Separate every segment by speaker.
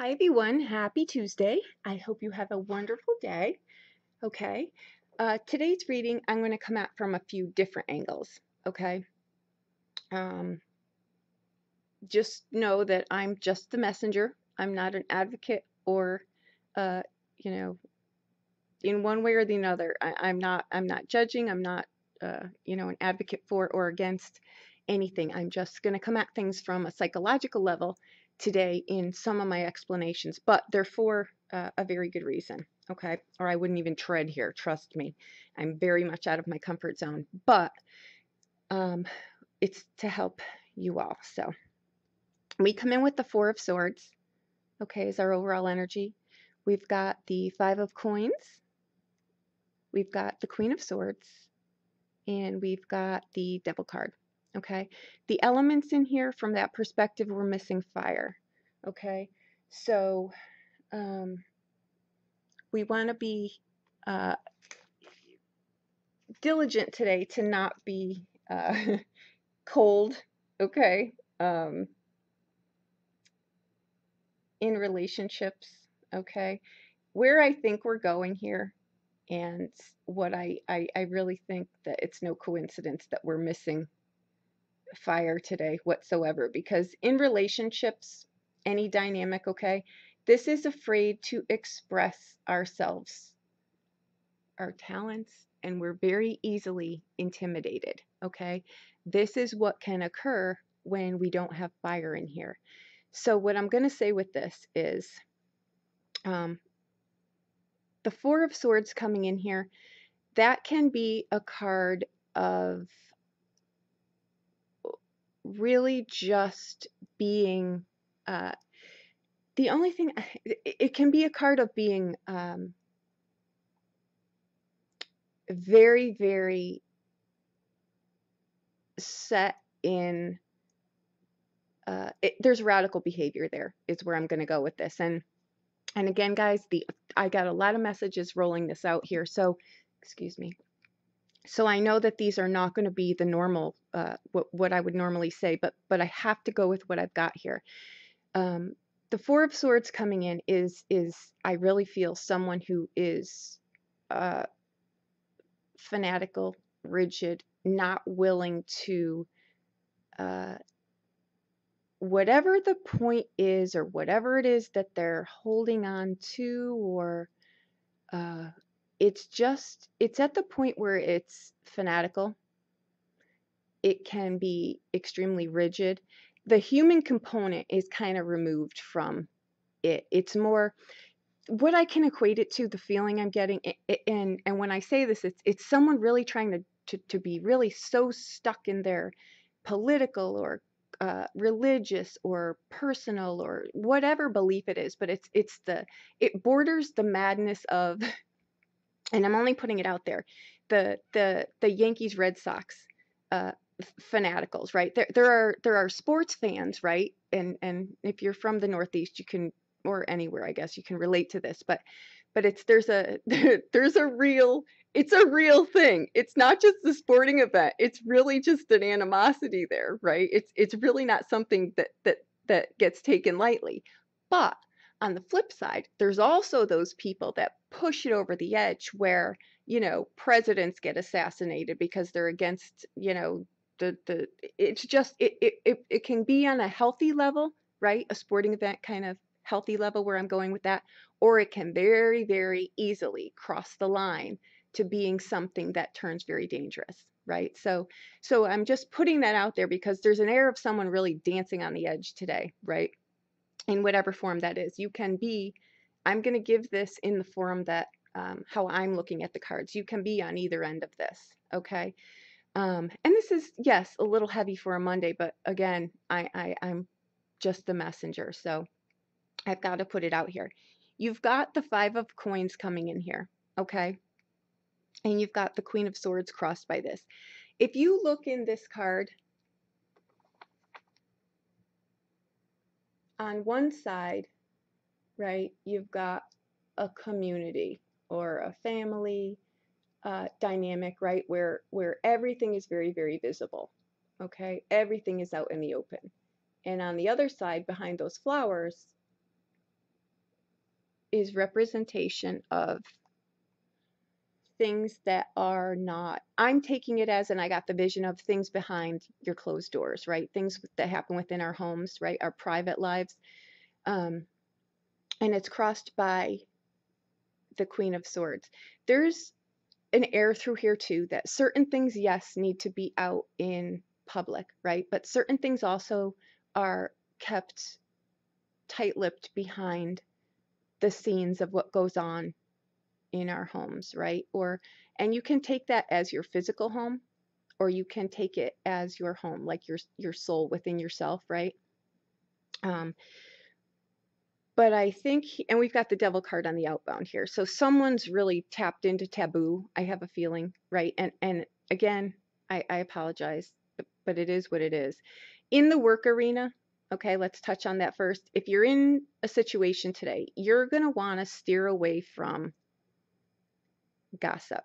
Speaker 1: Hi everyone, happy Tuesday. I hope you have a wonderful day. Okay, today's reading, I'm going to come at from a few different angles. Okay, um, just know that I'm just the messenger. I'm not an advocate or, uh, you know, in one way or the other. I'm not judging. I'm not, an advocate for or against anything. I'm just going to come at things from a psychological level today in some of my explanations, but they're for a very good reason, okay? Or I wouldn't even tread here, trust me. I'm very much out of my comfort zone, but it's to help you all. So we come in with the Four of Swords, okay, as our overall energy. We've got the Five of Coins, we've got the Queen of Swords, and we've got the Devil card, okay? The elements in here, from that perspective, we're missing fire, okay? So we want to be diligent today to not be cold, okay? In relationships, okay? Where I think we're going here, and what I really think that it's no coincidence that we're missing fire today whatsoever, because in relationships, any dynamic, okay, this is afraid to express ourselves, our talents, and we're very easily intimidated, okay? This is what can occur when we don't have fire in here. So what I'm going to say with this is the Four of Swords coming in here, that can be a card of really just being, the only thing, it can be a card of being very, very set in, there's radical behavior there, is where I'm going to go with this. And again, guys, I got a lot of messages rolling this out here, so excuse me. So I know that these are not going to be the normal, what I would normally say, but I have to go with what I've got here. The Four of Swords coming in is I really feel someone who is fanatical, rigid, not willing to, whatever the point is, or whatever it is that they're holding on to, or it's at the point where it's fanatical. It can be extremely rigid. The human component is kind of removed from it. It's more what I can equate it to, the feeling I'm getting. And when I say this, it's someone really trying to be really so stuck in their political or religious or personal or whatever belief it is, but it borders the madness of, and I'm only putting it out there, the Yankees Red Sox fanaticals, right? There are sports fans, right? And if you're from the Northeast, you can, or anywhere, I guess, you can relate to this, but there's a real, it's a real thing. It's not just the sporting event. It's really just an animosity there, right? It's really not something that gets taken lightly. But on the flip side, there's also those people that push it over the edge, where, presidents get assassinated because they're against, it's just, it can be on a healthy level, right? A sporting event kind of healthy level, where I'm going with that, or it can very, very easily cross the line to being something that turns very dangerous, right? So I'm just putting that out there, because there's an air of someone really dancing on the edge today, right? In whatever form that is. You can be, I'm going to give this in the form that, how I'm looking at the cards. You can be on either end of this, okay? And this is, yes, a little heavy for a Monday, but again, I'm just the messenger, so I've got to put it out here. You've got the Five of Coins coming in here, okay? And you've got the Queen of Swords crossed by this. If you look in this card, on one side, right, you've got a community or a family dynamic, right, where everything is very, very visible, okay? Everything is out in the open. And on the other side, behind those flowers, is representation of things that are not, I'm taking it as, and I got the vision of things behind your closed doors, right? Things that happen within our homes, right? Our private lives. And it's crossed by the Queen of Swords. There's an air through here too, that certain things, yes, need to be out in public, right? But certain things also are kept tight-lipped behind the scenes of what goes on in our homes, right? Or, and you can take that as your physical home, or you can take it as your home, like your soul within yourself, right? But I think, and we've got the devil card on the outbound here. So someone's really tapped into taboo, I have a feeling, right? And again, I apologize, but it is what it is. In the work arena, okay, let's touch on that first. If you're in a situation today, you're going to want to steer away from gossip.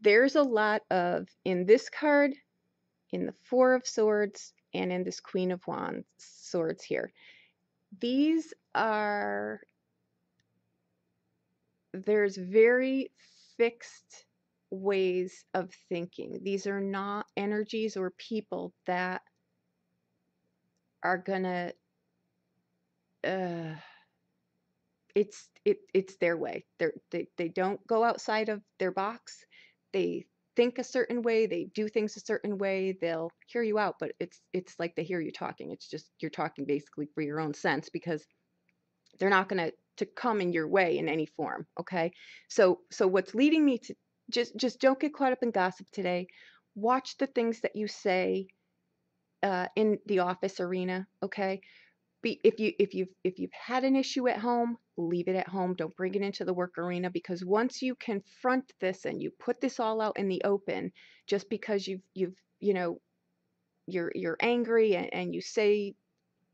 Speaker 1: There's a lot of, in this card, in the Four of Swords, and in this Queen of Wands swords here. These are, there's very fixed ways of thinking. These are not energies or people that are gonna, it's their way. They don't go outside of their box. They think a certain way, they do things a certain way, they'll hear you out, but it's like they hear you talking. It's just you're talking basically for your own sense, because they're not going to come in your way in any form, okay? So what's leading me to just don't get caught up in gossip today. Watch the things that you say in the office arena, okay? If you've had an issue at home, leave it at home. Don't bring it into the work arena, because once you confront this and you put this all out in the open, just because you've you know, you're angry and you say,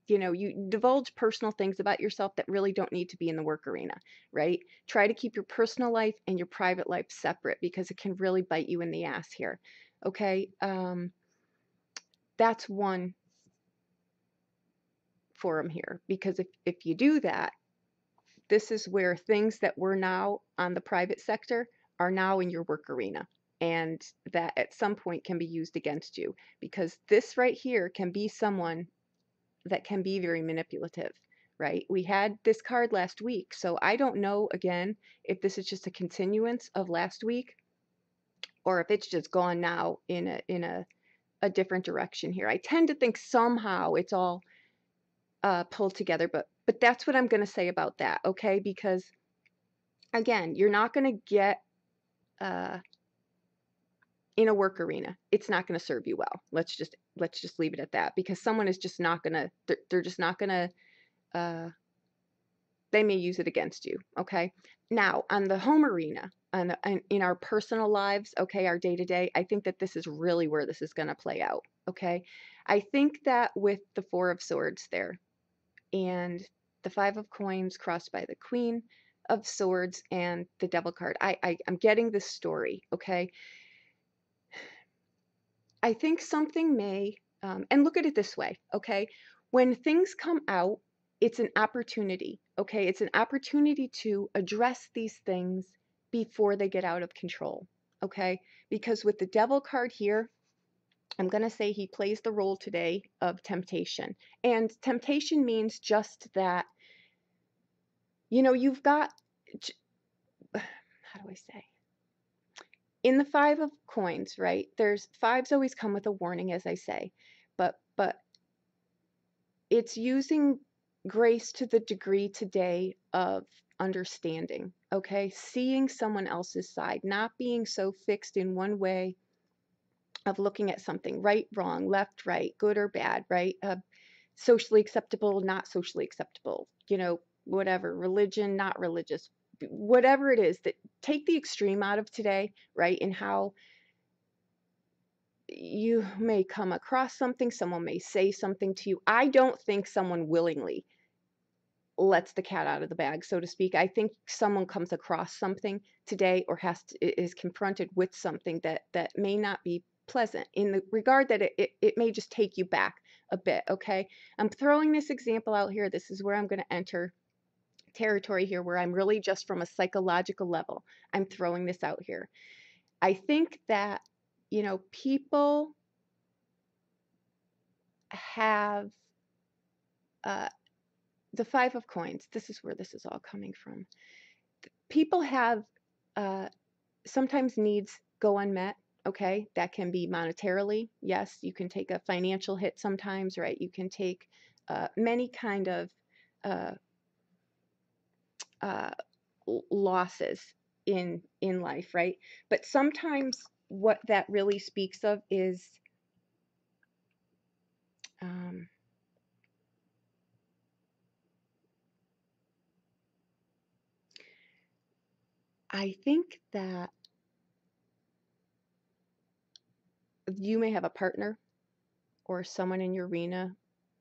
Speaker 1: you know, you divulge personal things about yourself that really don't need to be in the work arena, right? Try to keep your personal life and your private life separate, because it can really bite you in the ass here, okay? That's one forum here, because if you do that, this is where things that were now on the private sector are now in your work arena, and that at some point can be used against you, because this right here can be someone that can be very manipulative, right? We had this card last week, so I don't know, again, if this is just a continuance of last week, or if it's just gone now in a different direction here. I tend to think somehow it's all pulled together, but that's what I'm going to say about that, okay? Because again, you're not going to get in a work arena. It's not going to serve you well. Let's just leave it at that, because someone is just not going to, they're just not going to, they may use it against you, okay? Now, on the home arena, and in our personal lives, okay, our day-to-day, I think that this is really where this is going to play out, okay? I think that with the Four of Swords there, and the Five of Coins crossed by the Queen of Swords and the Devil card, I'm getting this story, okay? I think something may, and look at it this way, okay? When things come out, it's an opportunity, okay? It's an opportunity to address these things before they get out of control, okay? Because with the Devil card here, I'm going to say he plays the role today of temptation. And temptation means just that, you know, you've got, how do I say? In the Five of Coins, right? There's fives always come with a warning, as I say, but it's using grace to the degree today of understanding, okay? Seeing someone else's side, not being so fixed in one way of looking at something, right, wrong, left, right, good or bad, right? Socially acceptable, not socially acceptable, you know, whatever, religion, not religious, whatever it is, that take the extreme out of today, right? And how you may come across something, someone may say something to you. I don't think someone willingly lets the cat out of the bag, so to speak. I think someone comes across something today, or is confronted with something that may not be pleasant, in the regard that it may just take you back a bit, okay? I'm throwing this example out here. This is where I'm going to enter territory here where I'm really just from a psychological level. I'm throwing this out here. I think that, you know, people have the Five of Coins. This is where this is all coming from. People have sometimes needs go unmet. Okay, that can be monetarily. Yes, you can take a financial hit sometimes, right? You can take many kind of uh, uh, losses in life, right? But sometimes what that really speaks of is um, I think that you may have a partner or someone in your arena,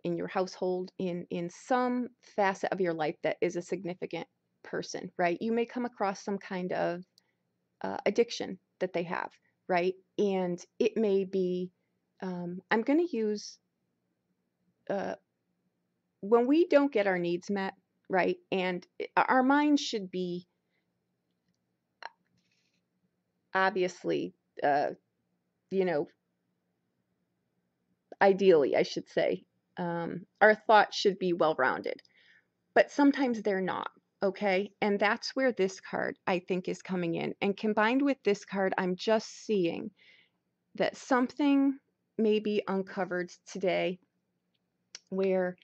Speaker 1: in your household, in some facet of your life that is a significant person, right? You may come across some kind of addiction that they have, right? And it may be, I'm going to use uh, when we don't get our needs met, right? And our mind should be obviously, uh, you know, ideally, I should say, our thoughts should be well rounded, but sometimes they're not. Okay. And that's where this card, I think, is coming in. And combined with this card, I'm just seeing that something may be uncovered today where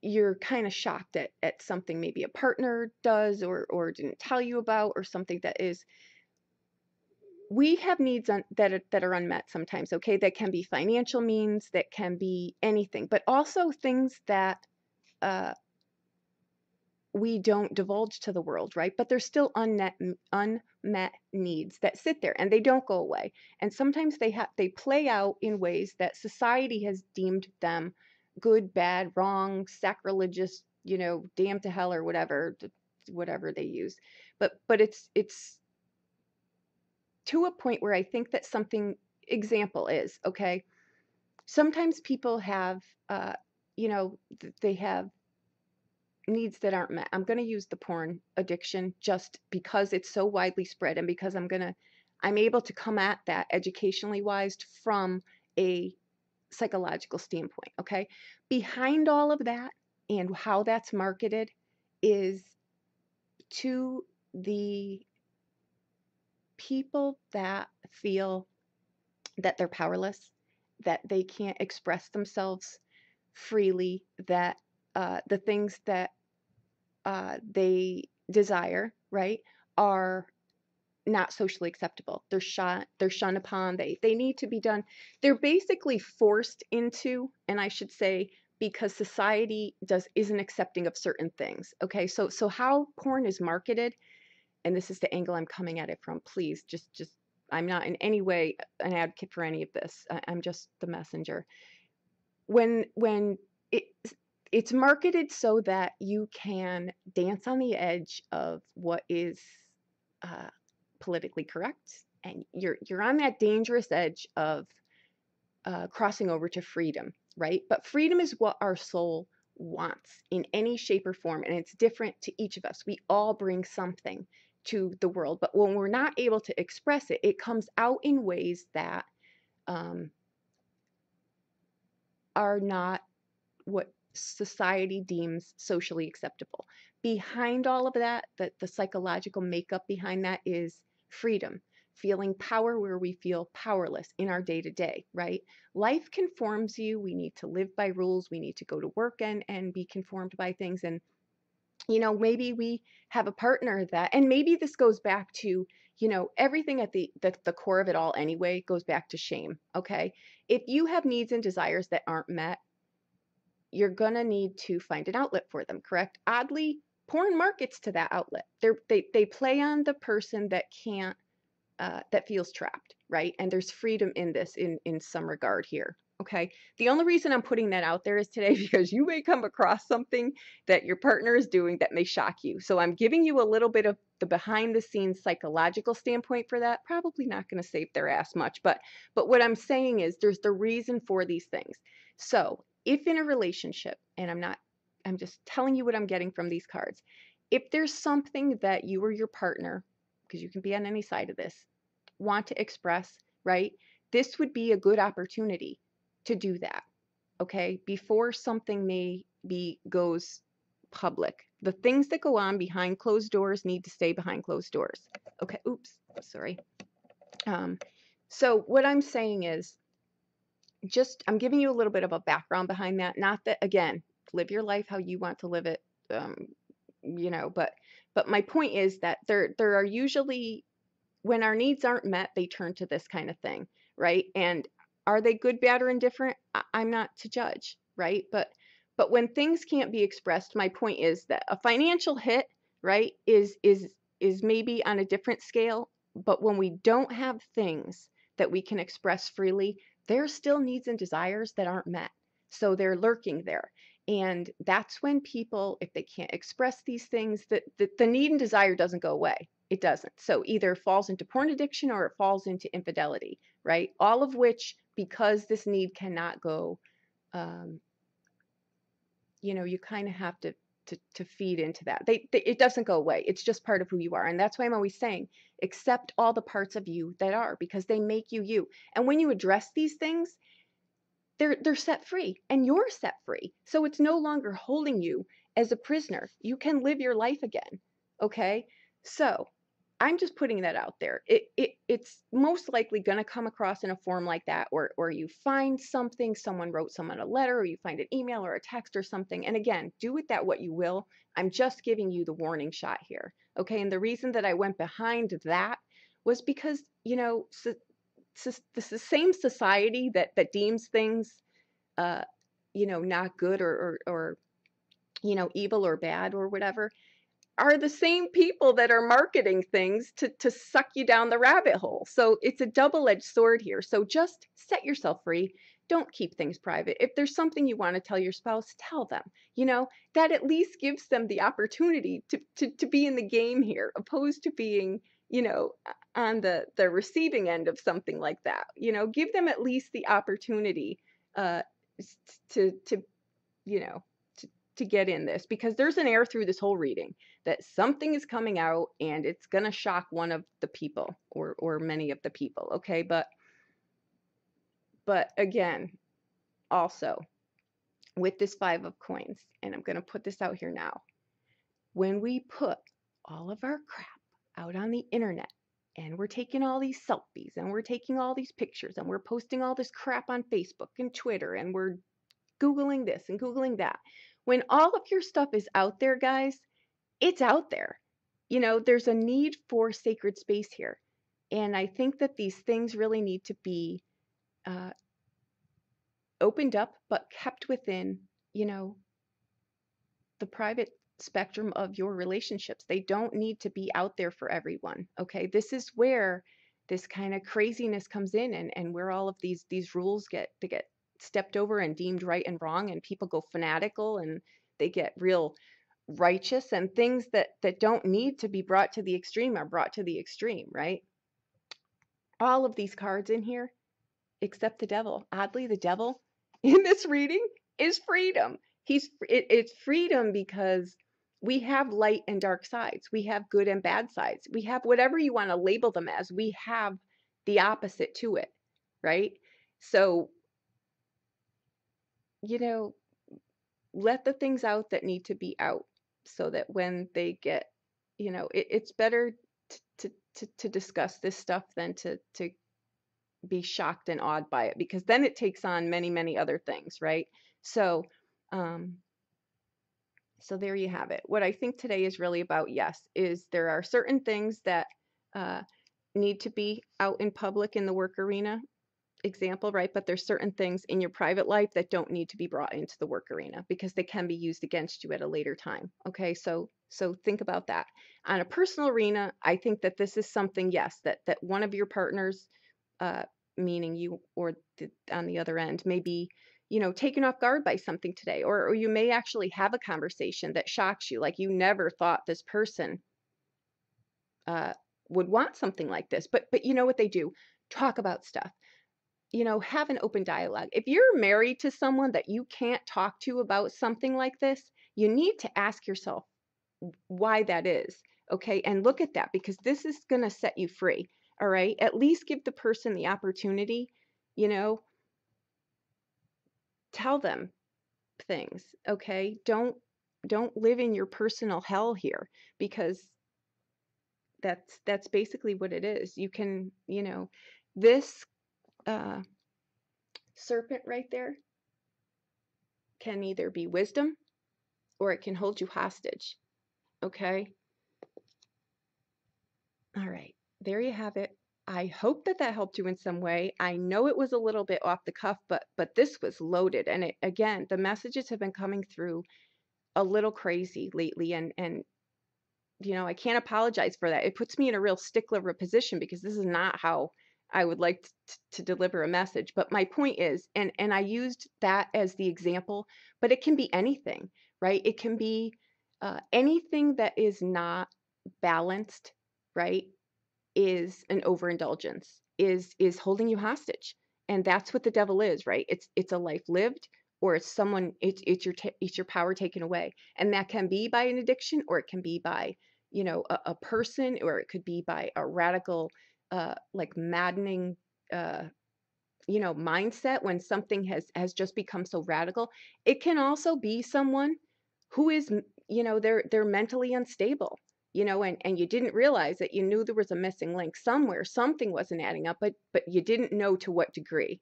Speaker 1: you're kind of shocked at something maybe a partner does or didn't tell you about, or something that is, we have needs that are unmet sometimes. Okay, that can be financial means, that can be anything, but also things that uh, we don't divulge to the world, right? But there's still unmet needs that sit there and they don't go away. And sometimes they play out in ways that society has deemed them good, bad, wrong, sacrilegious, you know, damn to hell, or whatever they use. But it's to a point where I think that something, example is, okay, sometimes people have you know, they have needs that aren't met. I'm going to use the porn addiction just because it's so widely spread, and because I'm able to come at that educationally wise from a psychological standpoint. Okay, behind all of that and how that's marketed is to the people that feel that they're powerless, that they can't express themselves freely, that the things that they desire, right, are not socially acceptable. They're shunned upon. They need to be done. They're basically forced into, and I should say, because society isn't accepting of certain things. Okay, so how porn is marketed, and this is the angle I'm coming at it from. Please, just I'm not in any way an advocate for any of this. I'm just the messenger. When it it's marketed so that you can dance on the edge of what is uh, politically correct, and you're on that dangerous edge of crossing over to freedom, right? But freedom is what our soul wants in any shape or form, and it's different to each of us. We all bring something to the world, but when we're not able to express it, it comes out in ways that um, are not what society deems socially acceptable. Behind all of that, the psychological makeup behind that is freedom, feeling power where we feel powerless in our day to day, right? Life conforms you. We need to live by rules. We need to go to work and be conformed by things. And, you know, maybe we have a partner that, and maybe this goes back to, you know, everything at the core of it all anyway goes back to shame. Okay. If you have needs and desires that aren't met, you're going to need to find an outlet for them, correct? Oddly, porn markets to that outlet. They play on the person that can't, that feels trapped, right? And there's freedom in this in some regard here, okay? The only reason I'm putting that out there is today because you may come across something that your partner is doing that may shock you. So I'm giving you a little bit of the behind the scenes psychological standpoint for that. Probably not going to save their ass much, but what I'm saying is there's the reason for these things. So if in a relationship, and I'm just telling you what I'm getting from these cards. If there's something that you or your partner, because you can be on any side of this, want to express, right? This would be a good opportunity to do that, okay? Before something goes public. The things that go on behind closed doors need to stay behind closed doors. Okay, oops, sorry. So what I'm saying is, I'm giving you a little bit of a background behind that. Not that, again, live your life how you want to live it, you know, but my point is that there are usually, when our needs aren't met, they turn to this kind of thing, right? And are they good, bad, or indifferent? I'm not to judge, right? But when things can't be expressed, my point is that a financial hit, right, is maybe on a different scale. But when we don't have things that we can express freely, there's still needs and desires that aren't met. So they're lurking there. And that's when people, if they can't express these things, the need and desire doesn't go away. It doesn't. So either falls into porn addiction or it falls into infidelity, right? All of which, because this need cannot go, you know, you kind of have to feed into that. It doesn't go away. It's just part of who you are. And that's why I'm always saying, accept all the parts of you that are, because they make you you. And when you address these things, they're set free, and you're set free. So it's no longer holding you as a prisoner. You can live your life again. Okay? So I'm just putting that out there. It's most likely going to come across in a form like that, or you find something, someone wrote someone a letter, or you find an email or a text or something. And again, do with that what you will. I'm just giving you the warning shot here. Okay? And the reason that I went behind that was because, you know, the same society that deems things, you know, not good or you know, evil or bad or whatever, are the same people that are marketing things to suck you down the rabbit hole. So it's a double-edged sword here. So just set yourself free. Don't keep things private. If there's something you want to tell your spouse, tell them. You know, that at least gives them the opportunity to be in the game here, opposed to being, you know, on the receiving end of something like that. You know, give them at least the opportunity to you know, to get in this, because there's an air through this whole reading that something is coming out and it's going to shock one of the people, or many of the people. Okay. But again, also with this 5 of coins, and I'm going to put this out here now, when we put all of our crap out on the internet, and we're taking all these selfies, and we're taking all these pictures, and we're posting all this crap on Facebook and Twitter, and we're Googling this and Googling that. When all of your stuff is out there, guys, it's out there. You know, there's a need for sacred space here. And I think that these things really need to be opened up, but kept within, you know, the private spectrum of your relationships. They don't need to be out there for everyone. Okay. This is where this kind of craziness comes in, and where all of these rules get stepped over and deemed right and wrong, and people go fanatical and they get real righteous, and things that don't need to be brought to the extreme are brought to the extreme, right? All of these cards in here, except the devil. Oddly, the devil in this reading is freedom. It's freedom, because we have light and dark sides. We have good and bad sides. We have whatever you want to label them as. We have the opposite to it, right? So, you know, let the things out that need to be out, so that when they get, you know, it's better to discuss this stuff than to be shocked and awed by it, because then it takes on many, many other things, right? So, so there you have it. What I think today is really about, yes, is there are certain things that need to be out in public in the work arena, example, right? But there's certain things in your private life that don't need to be brought into the work arena, because they can be used against you at a later time. Okay, so think about that. On a personal arena, I think that this is something, yes, that one of your partners, meaning you or on the other end, may be, you know, taken off guard by something today, or you may actually have a conversation that shocks you, like you never thought this person would want something like this. But you know what they do? Talk about stuff. you know, have an open dialogue. If you're married to someone that you can't talk to about something like this, you need to ask yourself why that is, okay? And look at that, because this is going to set you free, all right? At least give the person the opportunity, you know, tell them things, okay? Don't live in your personal hell here, because that's basically what it is. You can, you know, this uh, serpent right there can either be wisdom or it can hold you hostage, okay? All right, there you have it. I hope that that helped you in some way. I know it was a little bit off the cuff, but this was loaded, and it, again, the messages have been coming through a little crazy lately, and you know, I can't apologize for that. It puts me in a real stickler of a position, because this is not how I would like to deliver a message. But my point is, and I used that as the example, but it can be anything, right? It can be anything that is not balanced, right? Is an overindulgence, is holding you hostage. And that's what the devil is, right? It's a life lived, or it's someone, it's your power taken away. And that can be by an addiction, or it can be by, you know, a person, or it could be by a radical like maddening you know, mindset, when something has just become so radical. It can also be someone who is, you know, they're mentally unstable, you know, and you didn't realize that. You knew there was a missing link somewhere, something wasn't adding up, but you didn't know to what degree.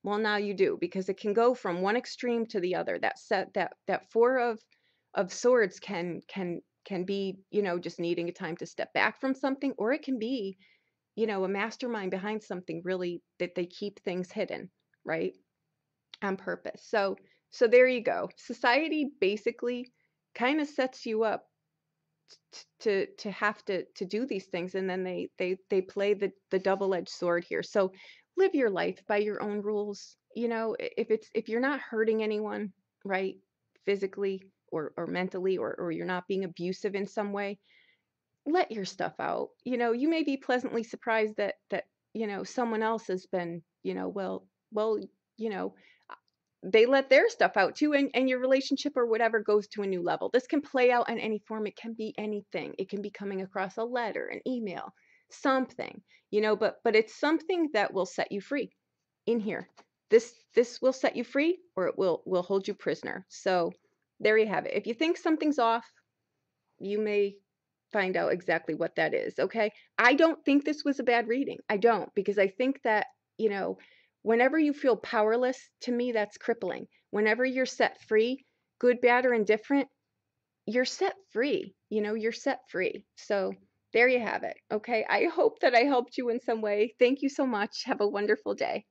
Speaker 1: Well, now you do, because it can go from one extreme to the other. That four of swords can be, you know, just needing a time to step back from something, or it can be, you know, a mastermind behind something, really, that they keep things hidden, right? On purpose. So there you go. Society basically kind of sets you up to have to do these things, and then they play the double-edged sword here. So live your life by your own rules. You know, if you're not hurting anyone, right, physically or mentally, or you're not being abusive in some way, let your stuff out. You know, you may be pleasantly surprised that you know, someone else has been, you know, well, you know, they let their stuff out too, and your relationship or whatever goes to a new level. This can play out in any form. It can be anything. It can be coming across a letter, an email, something, you know, but it's something that will set you free in here. This will set you free, or it will hold you prisoner. So there you have it. If you think something's off, you may find out exactly what that is, okay? I don't think this was a bad reading. I don't, because I think that, you know, whenever you feel powerless, to me, that's crippling. Whenever you're set free, good, bad, or indifferent, you're set free. You know, you're set free. So there you have it, okay? I hope that I helped you in some way. Thank you so much. Have a wonderful day.